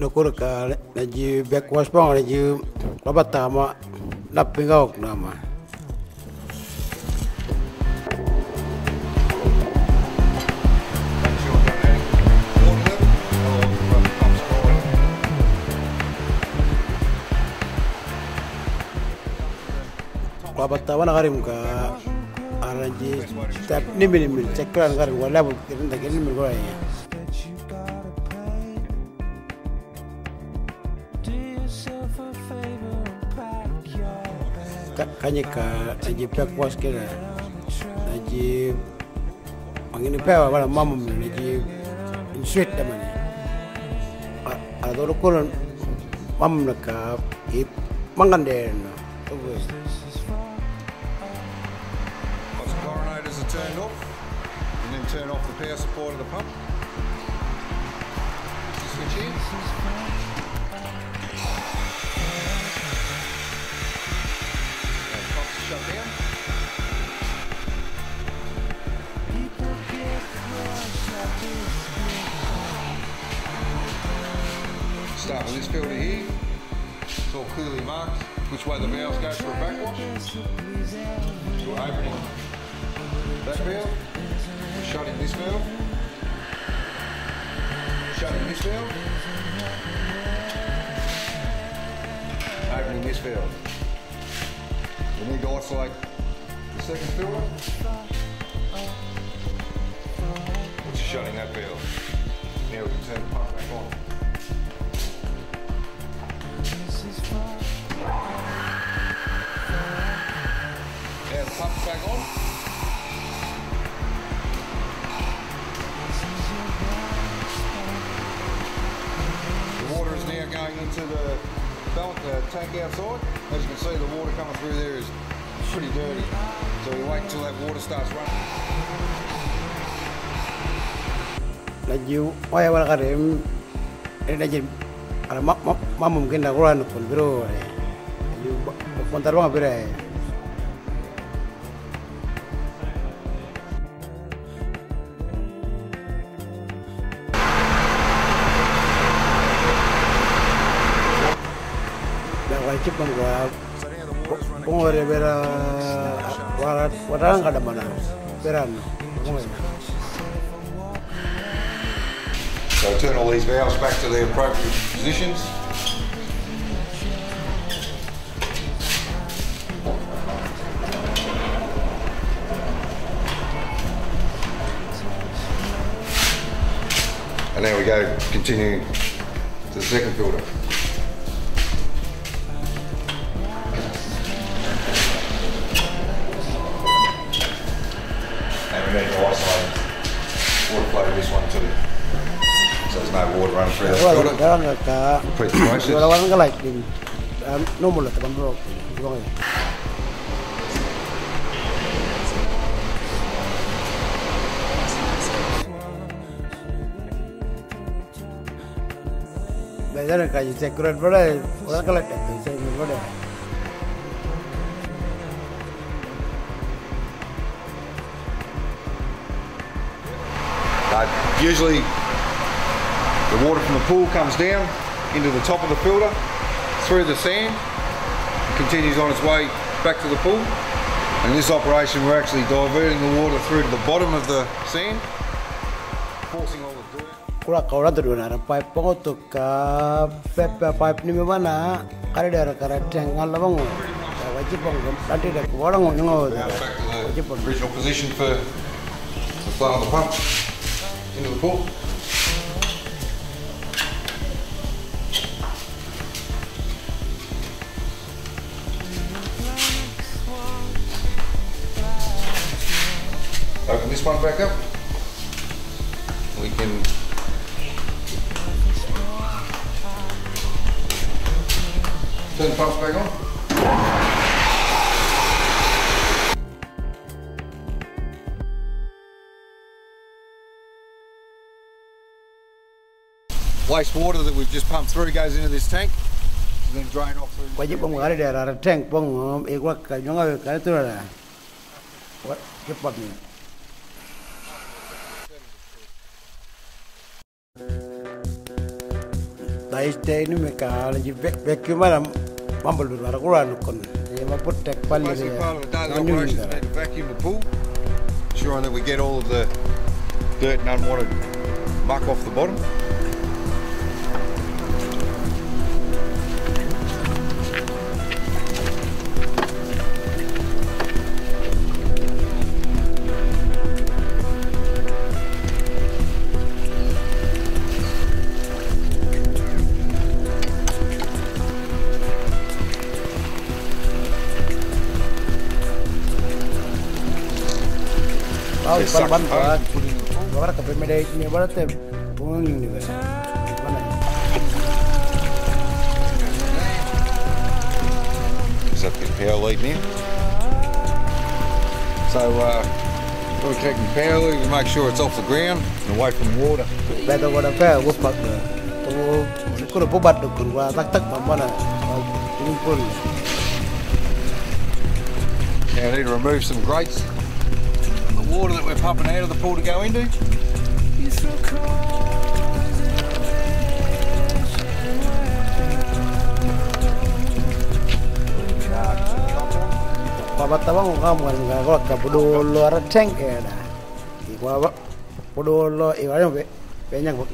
Nukur ka naji backwash bang naji labatama napingok nama. Labatama nagarim ka araji step ni minimal cekran nagarim wala bu kirin tak ini mereka ya. Kanya ka naji backwash kira naji angin pewa wala mamam naji sweet teman ada orang mamam nak ip mangan deh no. Once the coronators are turned off, and then turn off the power supply to the pump. Switch in. Shut down. Start with this filter here. It's all clearly marked which way the valves go for a backwash. We're opening that valve. We're shutting this valve. Shutting this valve. Opening this valve. We need to isolate the second filter, which is shutting that valve. Now we can turn the pump back on. Now the pump's back on. The water is now going into the tank outside. As you can see, the water coming through there is pretty dirty. So we wait until that water starts running. Laju, wah awal karim, laju, kalau mam mungkin dah kurang pun bro, laju montar bang bro. Wajib menggua pengorek bera warang kada mana beran. So turn all these valves back to their appropriate positions. And there we go, continue to the second filter. We need to isolate water flow to this one too, so there's no water running through that filter. Repeat the process. Normal lah teman bro. Belajar kaji sekurat bro, orang kelak tu saya bro. Usually the water from the pool comes down into the top of the filter, through the sand, and continues on its way back to the pool. And in this operation we're actually diverting the water through to the bottom of the sand, forcing all the dirt. Kurang kau orang tu dua pipe pengotuk pipe ni mana? Kali darah tank Allah bangun. Wajib bangun. Nanti dah orang Now back to the original position for the flow of the pump into the pool. Open this one back up. We can turn the pumps back on. Waste water that we've just pumped through goes into this tank and then drain off through. Wajib pengaruh daerah tank peng ikut kanyang kali tu lah. What cepat ni. dai stay ni me ka ji vacuum mara mambul mara kuran kon e ma put tek palle Basically, part of the daily operation is to vacuum the pool, ensuring that we get all of the dirt and unwanted muck off the bottom. Ban Barat ke Medan ini Barat te pun ini mana? Is that the power lead now? So we're checking power lead. We make sure it's off the ground and away from water. Betul wadah power wupat tu. Kalau buat tu kurang tak mana ini pun. Now I need to remove some grates. Water that we're pumping out of the pool to go into. Babat tabang kamu kan kalau kabudul luar tank ada. Iwa budul lo iwa yang banyak buk.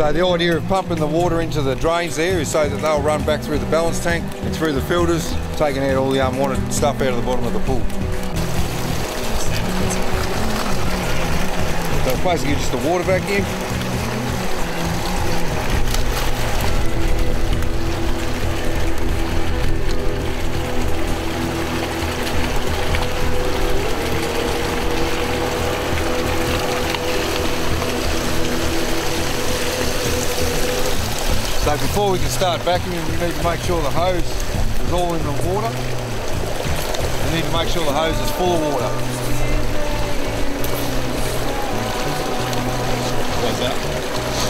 So the idea of pumping the water into the drains there is so that they'll run back through the balance tank and through the filters, taking out all the unwanted stuff out of the bottom of the pool. So it's basically just a water vacuum. So before we can start vacuuming, we need to make sure the hose is all in the water. We need to make sure the hose is full of water. Why's that?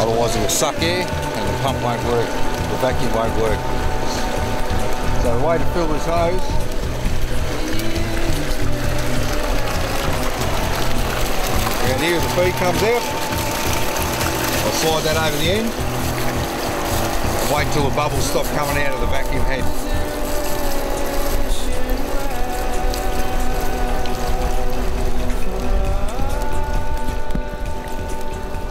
Otherwise it will suck air and the pump won't work, the vacuum won't work. So the way to fill this hose around here, the feed comes out. I'll slide that over the end. Wait until the bubbles stop coming out of the vacuum head.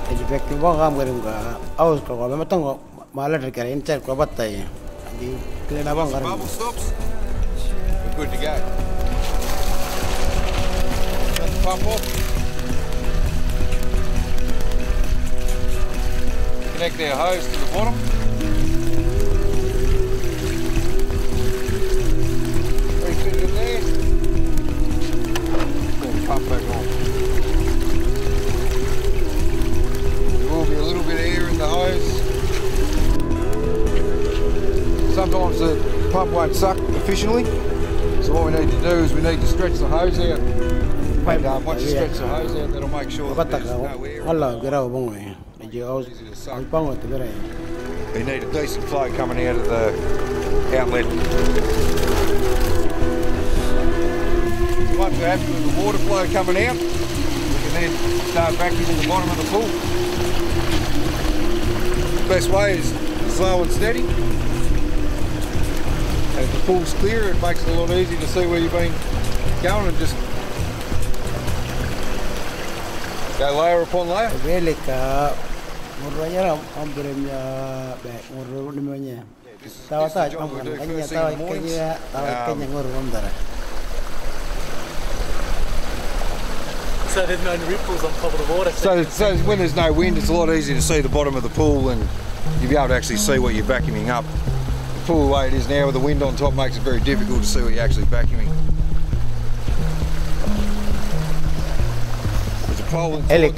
Jadi vacuum kamu kan enggak. Aus kalau memang tengok malah terkena insert kau batai. Jadi kena abang kan. Bubble stops. We're good to go. Shut the pump off. Connect our hose to the bottom. Pump back on. There will be a little bit of air in the hose. Sometimes the pump won't suck efficiently, so what we need to do is we need to stretch the hose out. And once you stretch the hose out, that'll make sure that there's no air. Allah kira abang ni. Jadi aus pang tu kira. You need a decent flow coming out of the outlet. Once we're happy with the water flow coming out, we can then start vacuuming the bottom of the pool. The best way is slow and steady. And if the pool's clear, it makes it a lot easier to see where you've been going and just go layer upon layer. Belika, muranya ram, ambilnya baik, murut namanya. Tahu tak, kanya tahu kanya ngurut amdara. So there's no ripples on top of the water. So when there's no wind, it's a lot easier to see the bottom of the pool and you'll be able to actually see what you're vacuuming up. The pool the way it is now with the wind on top makes it very difficult to see what you're actually vacuuming. There's a pole inside the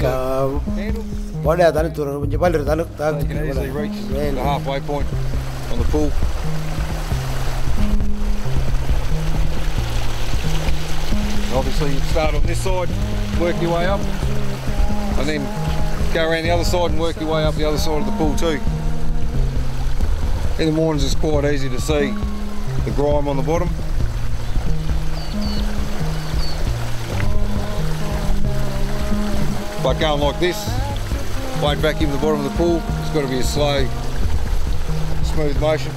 handle. You can easily reach the halfway point on the pool. Obviously you start on this side, work your way up, and then go around the other side and work your way up the other side of the pool too. In the mornings it's quite easy to see the grime on the bottom. But going like this, won't vacuum the bottom of the pool. It's got to be a slow, smooth motion.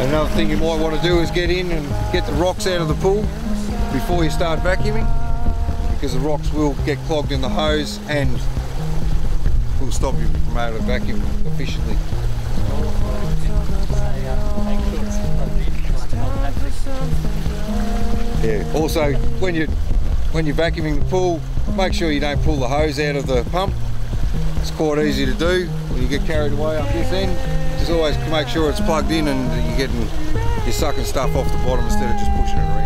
Another thing you might want to do is get in and get the rocks out of the pool before you start vacuuming, because the rocks will get clogged in the hose and will stop you from able to vacuum efficiently. Yeah. Also, when you're vacuuming the pool, make sure you don't pull the hose out of the pump. It's quite easy to do when you get carried away up this end. Just always make sure it's plugged in and you're sucking stuff off the bottom instead of just pushing it around.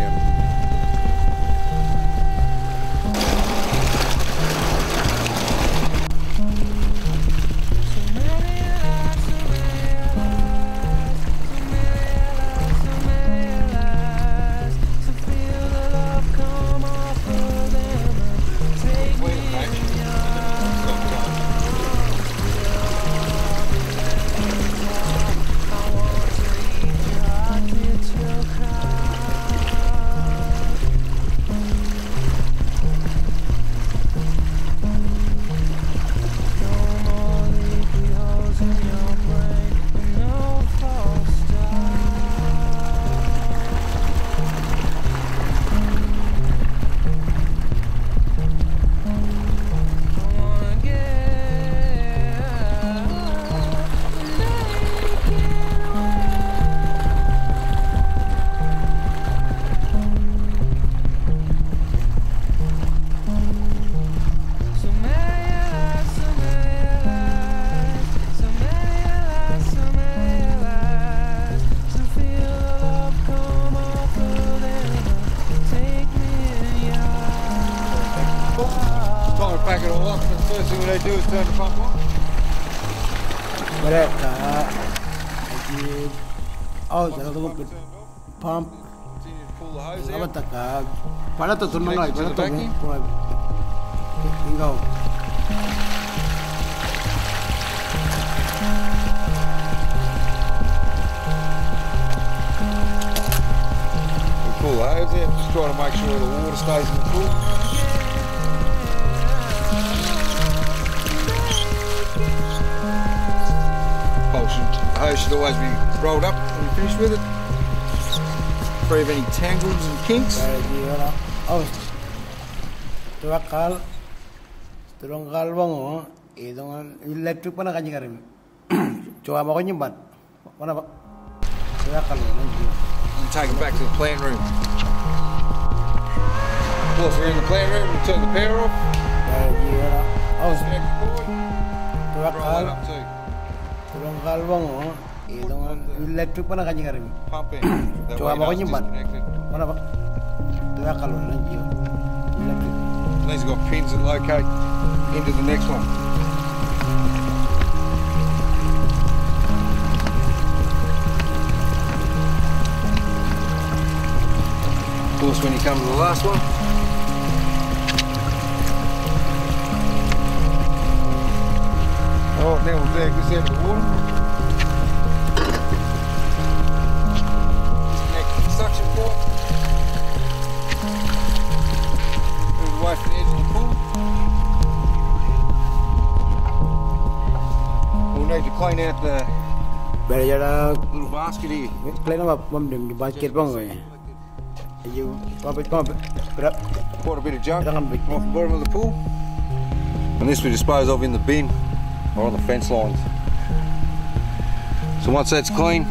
Pack it all up, and the first thing we need to do is turn the pump on. Mereka lagi jangan tunggu pump. Apa tak? Pada tu turun lagi, pada tu tinggal. Pull the hose out, just try to make sure the water stays in the pool. The hose should always be rolled up when you finish with it, free of any tangles and kinks. Terangkal bango, itu kan elektrik mana kaji karim. Coba mau nyembat, mana pak? Terangkal lagi. And take it back to the plant room. Once we're in the plant room, we turn the power off. Terangkal. Terangkal bango, itu kan elektrik mana kaji karim. Pump in. Coba mau nyembat, mana pak? Terangkal lagi. Elektrik. These have got pins that locate into the next one. Of course, when you come to the last one, oh, now we'll drag this out of the water. Disconnect the suction port. Move away from the edge of the pool. We'll need to clean out the little basket here. Clean up di basket bango ya. Quite a bit of junk off the bottom of the pool, and this we dispose of in the bin or on the fence lines. So once that's clean,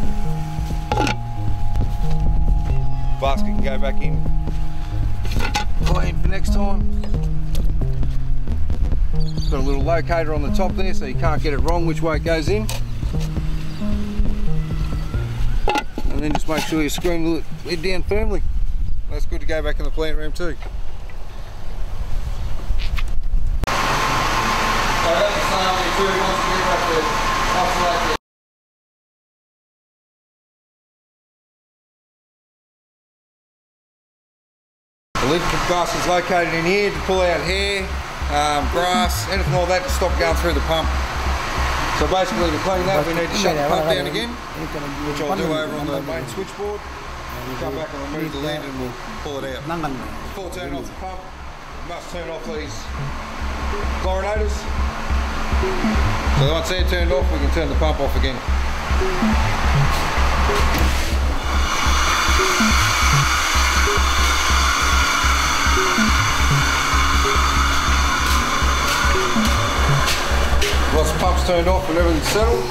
basket can go back in clean for next time. Got a little locator on the top there so you can't get it wrong which way it goes in, and then just make sure you screw the lid down firmly. That's good to go back in the plant room too. So that's the same way too, once you get back to isolate the lid basket's located in here to pull out hair, grass, anything like that to stop going through the pump. So basically to clean that we need to shut the pump down again, which I'll do over on the main switchboard. Come back and remove the lid and we'll pull it out. Before turning off the pump, you must turn off these chlorinators. So once they're turned off, we can turn the pump off again. Once the pump's turned off and everything's settled,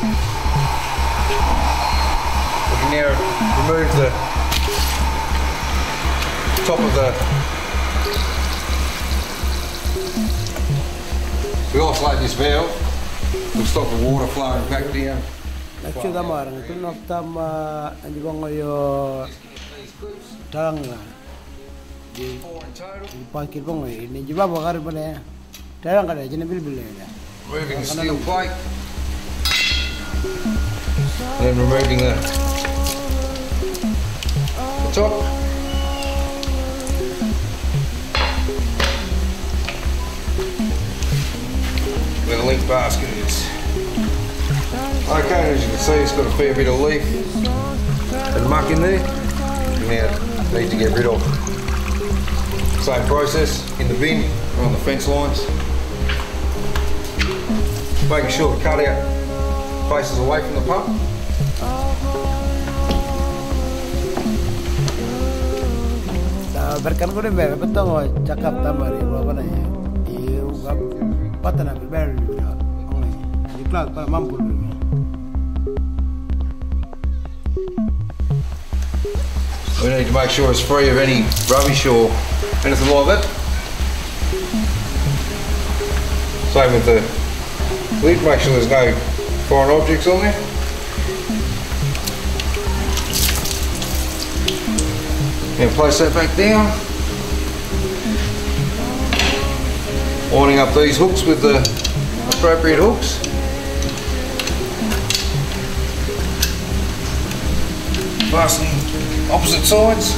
we can now remove the top of the... We isolate this valve, we'll stop the water flowing back down. Actually, tamarang itu naftam anji bango yo tang lah di pakir bango ini juga bakar bane tang kada jenis bil ya. Removing the steel plate, then removing the top. Where the leaf basket is. Okay, as you can see, it's got a fair bit of leaf and muck in there. Now, need to get rid of. Same process in the bin or on the fence lines. Making sure the cutout faces away from the pump. Berkan ko rin ba betul mo cakap tamari apa nanya iyo patana ber di kelas para mampu. We need to make sure it's free of any rubbish or anything like that. Same with the lid, make sure there's no foreign objects on there. Now place that back down. Winding up these hooks with the appropriate hooks. Fastening opposite sides.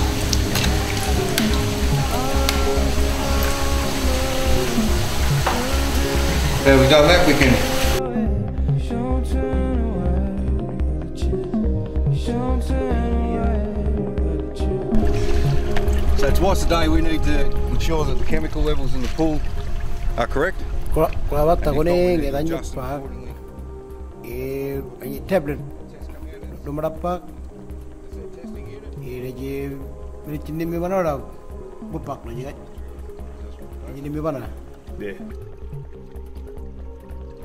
Now we've done that, we can so twice a day we need to ensure that the chemical levels in the pool are correct. Kalau kuning kita nyupak, ini tablet, nomor apa? Ini je, ini cini mana orang bupak lagi kan? Ini mana? Yeah.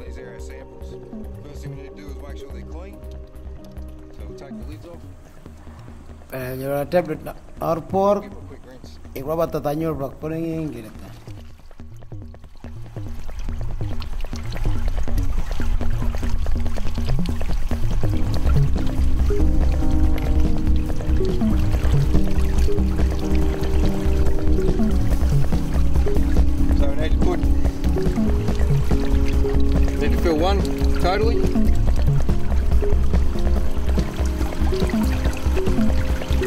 These are our samples. First thing we need to do is make sure they're clean. So we'll take the lids off. Your tablet or pork. Ikut apa tanya orang kuning gitu. Fill one totally.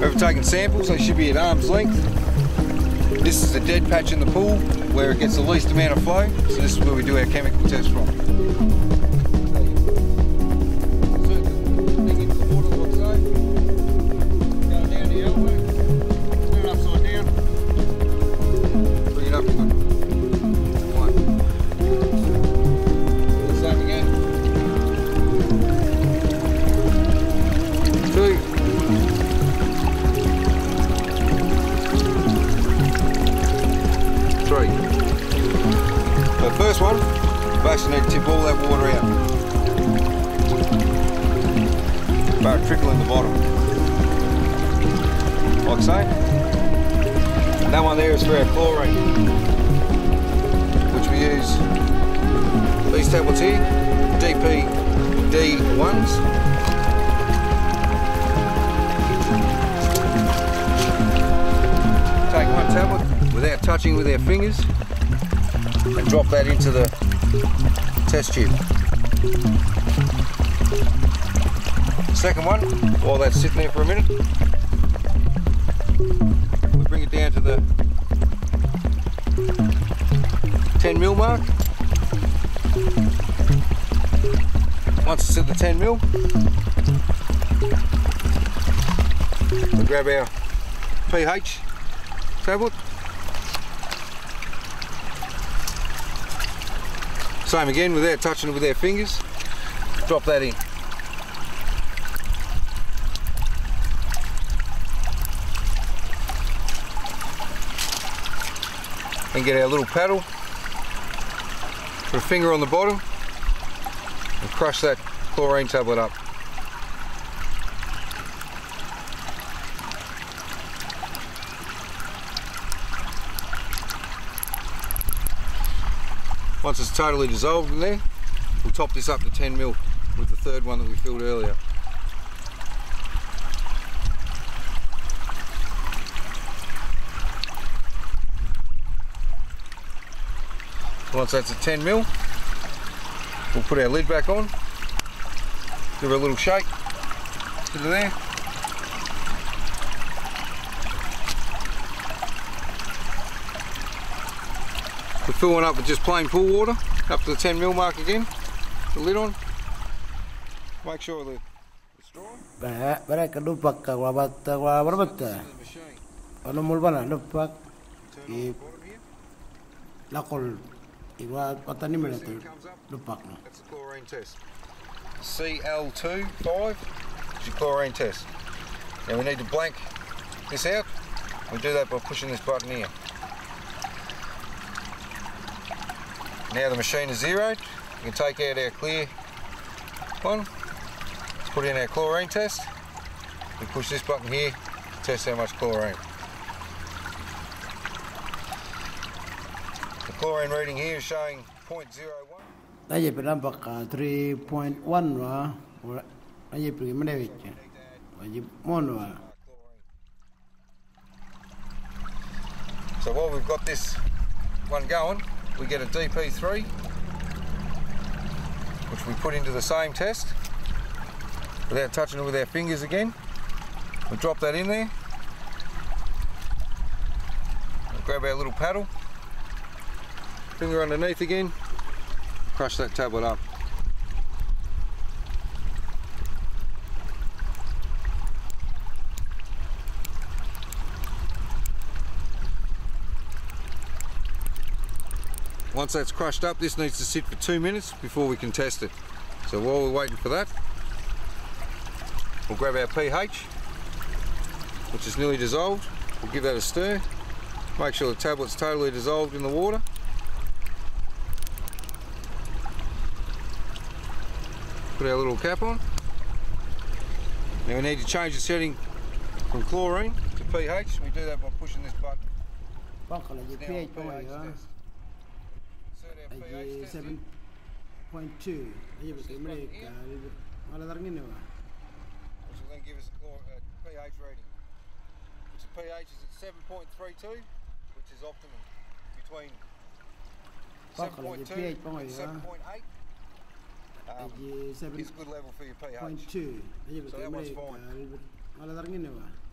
We've taken samples, they should be at arm's length. This is the dead patch in the pool where it gets the least amount of flow, so this is where we do our chemical test from. First one, basically need to tip all that water out. About a trickle in the bottom. Like so. And that one there is for our chlorine, which we use these tablets here, DPD1s. Take one tablet without touching with our fingers and drop that into the test tube. Second one, while that's sitting there for a minute, we bring it down to the 10mm mark. Once it's at the 10mm, we grab our pH tablet. Same again, without touching it with our fingers. Drop that in. And get our little paddle, put a finger on the bottom and crush that chlorine tablet up. Once it's totally dissolved in there, we'll top this up to 10mm with the third one that we filled earlier. Once that's at 10mm, we'll put our lid back on, give it a little shake, put it there. We'll fill one up with just plain pool water, up to the 10mm mark again, the lid on, make sure the straw. Mereka lupak kalau berapa kalau mulbana lupak i lakol iwa patani mana tu lupak no. That's the chlorine test. CL25 is your chlorine test. Now we need to blank this out. We do that by pushing this button here. Now the machine is zeroed. We can take out our clear one. Let's put in our chlorine test. We push this button here to test how much chlorine. The chlorine reading here is showing 0.01. Aje penampak 3.1 wa. Aje pergi mana wajib. Wajib mon wa. So while we've got this one going, we get a DP3, which we put into the same test without touching it with our fingers again. We drop that in there. We'll grab our little paddle, finger underneath again, crush that tablet up. Once that's crushed up, this needs to sit for 2 minutes before we can test it. So while we're waiting for that, we'll grab our pH, which is nearly dissolved. We'll give that a stir. Make sure the tablet's totally dissolved in the water. Put our little cap on. Now we need to change the setting from chlorine to pH. We do that by pushing this button. pH aje 7.2 aje betul mereka malah tergini wah. Which will then give us a pH rating. Which the pH is at 7.32, which is optimum between 7.2 and 7.8. It's a good level for your pH. So that one's fine.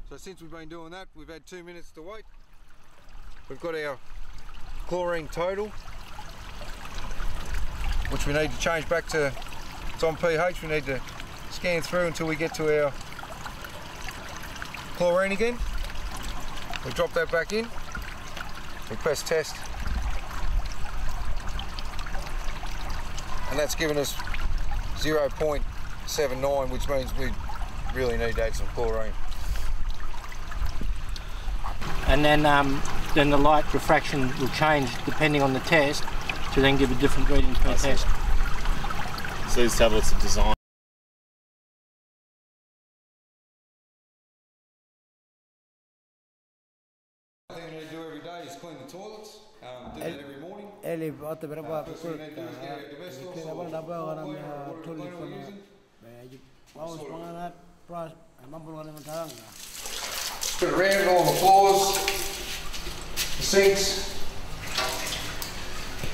So since we've been doing that, we've had 2 minutes to wait. We've got our chlorine total, which we need to change back to, it's on pH. We need to scan through until we get to our chlorine again. We drop that back in, we press test, and that's given us 0.79, which means we really need to add some chlorine. And then the light refraction will change depending on the test to then give a different reading per test. So these tablets are designed. The thing we need to do every day is clean the toilets. Do that every morning. Elif atau berapa First thing we need to do is get our domestos kita or apa orang water tulis cleaner we're using. mau semangat pras mampu orang mentarang. Put it around all the floors, the sinks,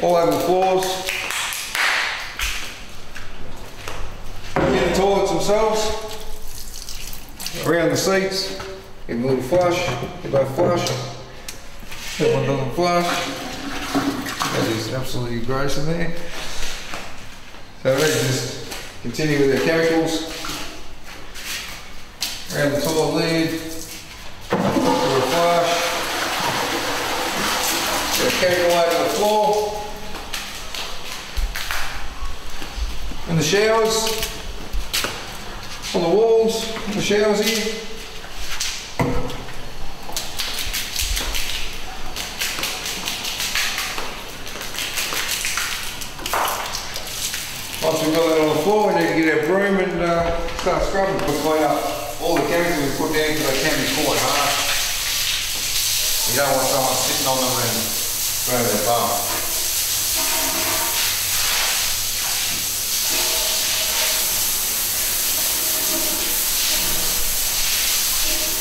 all over the floors, in the toilets themselves, around the seats, give them a little flush, they both flush, that one doesn't flush, that is absolutely gross in there. So let's just continue with our chemicals. Around the toilet lid, do a flush. Get a chemical over the floor. In the showers, on the walls, in the showers here. Once we've got that on the floor, we need to get our broom and start scrubbing to clean up all the chemicals we put down, because they can be quite hard. You don't want someone sitting on them and burning their bum.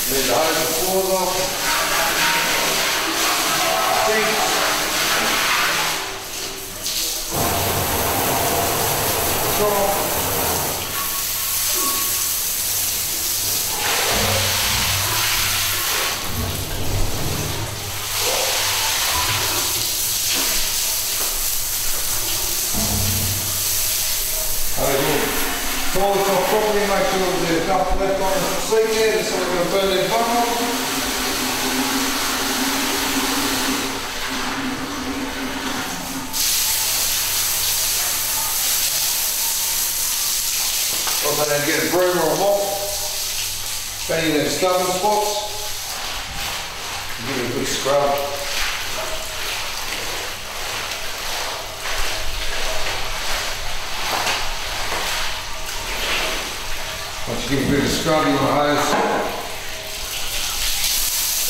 Need to hose the floors off. Sinks. Draw. Toilets off properly, make sure there's enough left on the seat there, there's someone going to burn their bum off. Also then get a broom or a mop, banging them stubborn spots, give it a good scrub. Once you give a bit of scrub, you want to hose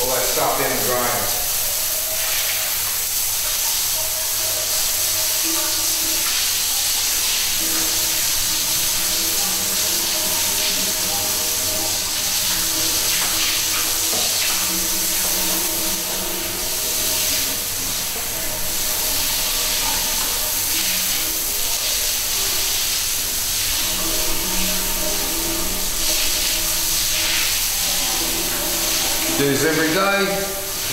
all that stuff down the drain. Do this every day,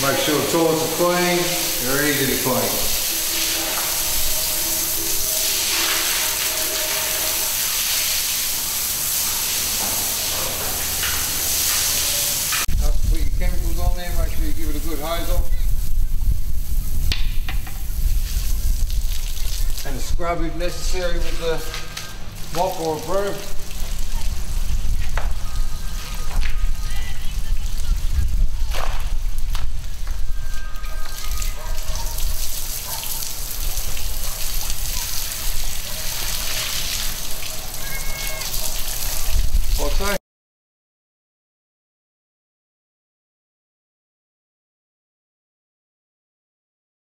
make sure the toilets are clean, they're easy to clean. After put your chemicals on there, make sure you give it a good hose off. And a scrub if necessary with the mop or a broom.